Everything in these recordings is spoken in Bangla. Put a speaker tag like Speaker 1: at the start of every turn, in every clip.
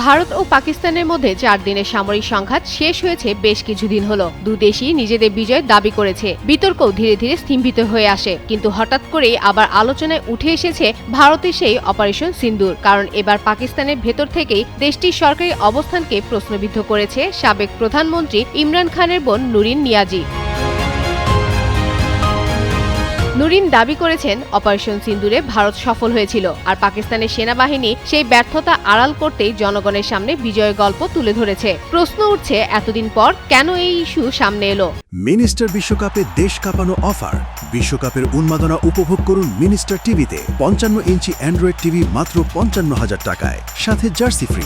Speaker 1: ভারত ও পাকিস্তানের মধ্যে 4 দিনের সামরিক সংঘাত শেষ হয়েছে বেশ কিছুদিন হলো। দুদেশই নিজেদের বিজয় দাবি করেছে। বিতর্কও ধীরে ধীরে স্তম্ভিত হয়ে আসে, কিন্তু হঠাৎ করেই আবার আলোচনায় উঠে এসেছে ভারতের সেই অপারেশন সিন্দুর। কারণ এবার পাকিস্তানের ভেতর থেকেই দেশটির সরকারি অবস্থানকে প্রশ্নবিদ্ধ করেছে সাবেক প্রধানমন্ত্রী ইমরান খানের বোন নুরিন নিয়াজি। নুরিন দাবি করেছেন অপারেশন সিন্দুরে ভারত সফল হয়েছিল, আর পাকিস্তানের সেনাবাহিনী সেই ব্যর্থতা আড়াল করতেই জনগণের সামনে বিজয়ের গল্প তুলে ধরেছে। প্রশ্ন উঠছে, এতদিন পর কেন এই ইস্যু সামনে এলো?
Speaker 2: মিনিস্টার বিশ্বকাপে দেশ কাঁপানো অফার। বিশ্বকাপের উন্মাদনা উপভোগ করুন মিনিস্টার টিভিতে। 55 ইঞ্চি অ্যান্ড্রয়েড টিভি মাত্র 55,000 টাকায়, সাথে জার্সি ফ্রি।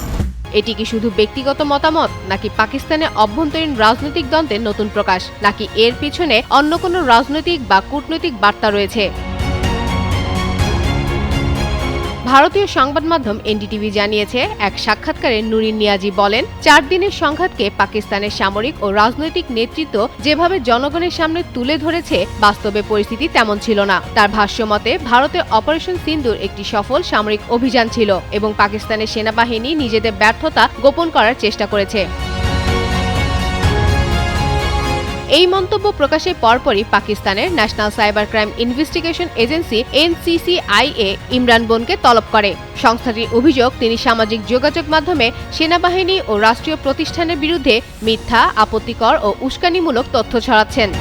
Speaker 1: এটি কি শুধু ব্যক্তিগত মতামত, নাকি পাকিস্তানের অভ্যন্তরীণ রাজনৈতিক দ্বন্দ্বের নতুন প্রকাশ, নাকি এর পিছনে অন্য কোনো রাজনৈতিক বা কূটনৈতিক বার্তা রয়েছে? ভারতীয় সংবাদ মাধ্যম এনডিটিভি জানিয়েছে, এক সাক্ষাৎকারে নুরিন নিয়াজি বলেন, 4 দিনের সংঘাতকে পাকিস্তানের সামরিক ও রাজনৈতিক নেতৃত্ব যেভাবে জনগণের সামনে তুলে ধরেছে, বাস্তবে পরিস্থিতি তেমন ছিল না। তার ভাষ্যমতে ভারতের অপারেশন সিন্দুর একটি সফল সামরিক অভিযান ছিল এবং পাকিস্তানের সেনাবাহিনী নিজেদের ব্যর্থতা গোপন করার চেষ্টা করেছে। এই মন্তব্য প্রকাশের পরপরই পাকিস্তানের national cyber crime investigation agency NCCIA Imran বোনকে তলব করে। সংস্থাটির অভিযোগ, তিনি সামাজিক যোগাযোগ মাধ্যমে সেনাবাহিনী ও রাষ্ট্রীয় প্রতিষ্ঠানের বিরুদ্ধে মিথ্যা, আপত্তিকর ও উস্কানিমূলক তথ্য ছড়াচ্ছেন।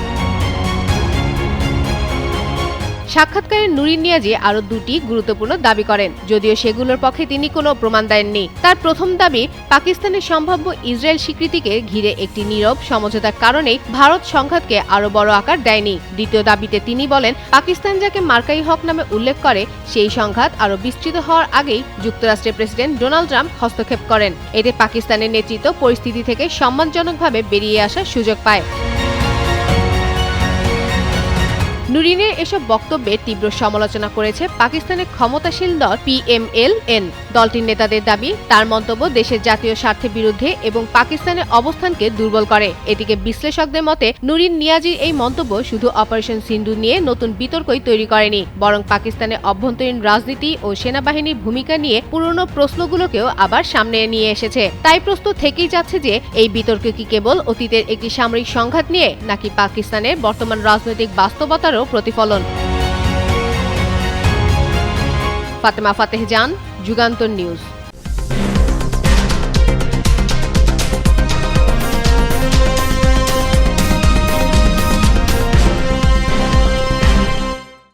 Speaker 1: সাক্ষাৎকারে নুরিন নিয়াজি আরও 2টি গুরুত্বপূর্ণ দাবি করেন, যদিও সেগুলোর পক্ষে তিনি কোনো প্রমাণ দেননি। তার প্রথম দাবি, পাকিস্তানের সম্ভাব্য ইসরায়েল স্বীকৃতিকে ঘিরে একটি নীরব সমঝোতার কারণেই ভারত সংঘাতকে আরও বড় আকার দেয়নি। দ্বিতীয় দাবিতে তিনি বলেন, পাকিস্তান যাকে মার্কাই হক নামে উল্লেখ করে, সেই সংঘাত আরও বিস্তৃত হওয়ার আগেই যুক্তরাষ্ট্রের প্রেসিডেন্ট ডোনাল্ড ট্রাম্প হস্তক্ষেপ করেন। এতে পাকিস্তানের নেতৃত্ব পরিস্থিতি থেকে সম্মানজনকভাবে বেরিয়ে আসার সুযোগ পায়। নুরিনের এসব বক্তব্যের তীব্র সমালোচনা করেছে পাকিস্তানের ক্ষমতাসীন দল পিএমএল-এন। দলটির নেতাদের দাবি, তার মন্তব্য দেশের জাতীয় স্বার্থের বিরুদ্ধে এবং পাকিস্তানের অবস্থানকে দুর্বল করে। এদিকে বিশ্লেষকদের মতে, নুরিন নিয়াজির এই মন্তব্য শুধু অপারেশন সিন্দুর নিয়ে নতুন বিতর্কই তৈরি করেনি, বরং পাকিস্তানের অভ্যন্তরীণ রাজনীতি ও সেনাবাহিনীর ভূমিকা নিয়ে পুরনো প্রশ্নগুলোকেও আবার সামনে নিয়ে এসেছে। তাই প্রশ্ন থেকেই যাচ্ছে যে, এই বিতর্ক কি কেবল অতীতের একটি সামরিক সংঘাত নিয়ে, নাকি পাকিস্তানের বর্তমান রাজনৈতিক বাস্তবতার প্রতিফলন? ফাতেমা ফাতেহ জান, যুগান্তর নিউজ।